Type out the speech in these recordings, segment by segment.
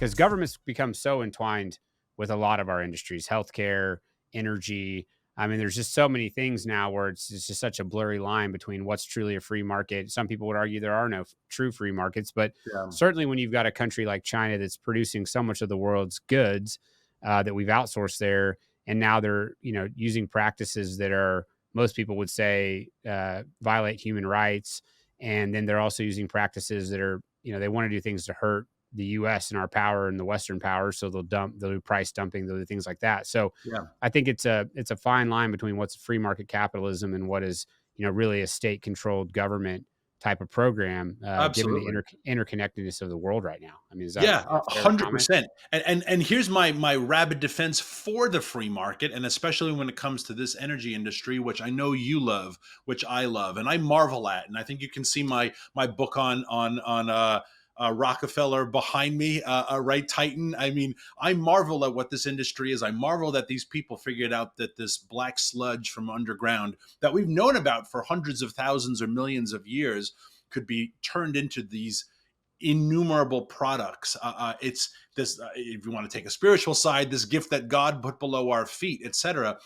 because government's become so entwined with a lot of our industries, healthcare, energy. I mean, there's just so many things now where it's just such a blurry line between what's truly a free market. Some people would argue there are no true free markets, but Yeah. certainly when you've got a country like China that's producing so much of the world's goods that we've outsourced there, and now they're using practices that are most people would say violate human rights, and then they're also using practices that are they want to do things to hurt the U.S. and our power and the Western power, so they'll do price dumping, they'll do things like that. So Yeah. I think it's a fine line between what's free market capitalism and what is really a state controlled government type of program, given the Absolutely. interconnectedness of the world right now. I mean, is that Yeah, a fair comment? 100%. And here's my rabid defense for the free market, and especially when it comes to this energy industry, which I know you love, which I love, and I marvel at. And I think you can see my book on Rockefeller behind me, right, Titan. I mean, I marvel at what this industry is. I marvel that these people figured out that this black sludge from underground that we've known about for hundreds of thousands or millions of years could be turned into these innumerable products. It's this, if you want to take a spiritual side, this gift that God put below our feet, etc.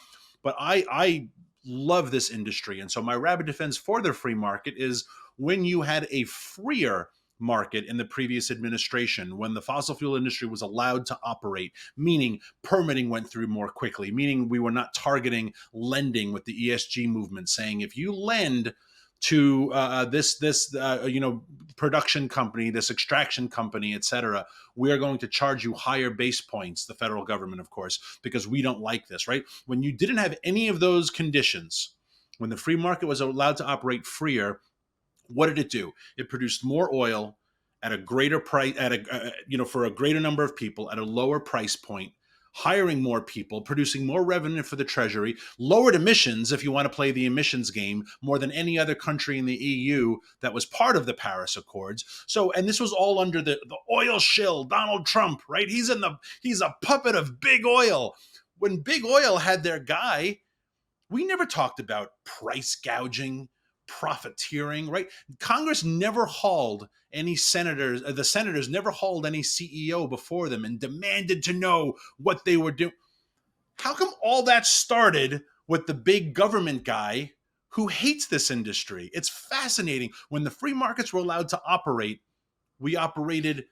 But I love this industry. And so my rabid defense for the free market is when you had a freer market in the previous administration, when the fossil fuel industry was allowed to operate, meaning permitting went through more quickly, meaning we were not targeting lending with the ESG movement, saying if you lend to this production company, this extraction company, et cetera, we are going to charge you higher base points, the federal government, of course, because we don't like this, right? When you didn't have any of those conditions, when the free market was allowed to operate freer, what did it do? It produced more oil at a greater price, for a greater number of people at a lower price point, hiring more people, producing more revenue for the treasury, lowered emissions, if you want to play the emissions game, more than any other country in the EU that was part of the Paris Accords. So, and this was all under the oil shill, Donald Trump, right? He's a puppet of big oil. When big oil had their guy, we never talked about price gouging, profiteering, right? Congress never hauled any senators, the senators never hauled any CEO before them and demanded to know what they were doing. How come all that started with the big government guy who hates this industry? It's fascinating. When the free markets were allowed to operate, we operated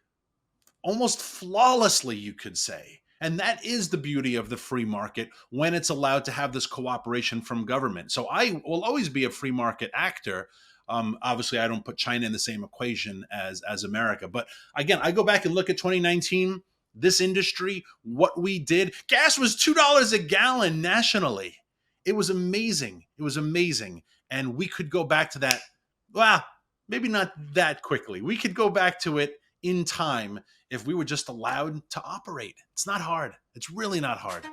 almost flawlessly, you could say. And that is the beauty of the free market when it's allowed to have this cooperation from government. So I will always be a free market actor. Obviously, I don't put China in the same equation as America. But again, I go back and look at 2019, this industry, what we did. Gas was $2 a gallon nationally. It was amazing. It was amazing. And we could go back to that. Well, maybe not that quickly. We could go back to it in time if we were just allowed to operate. It's not hard. It's really not hard.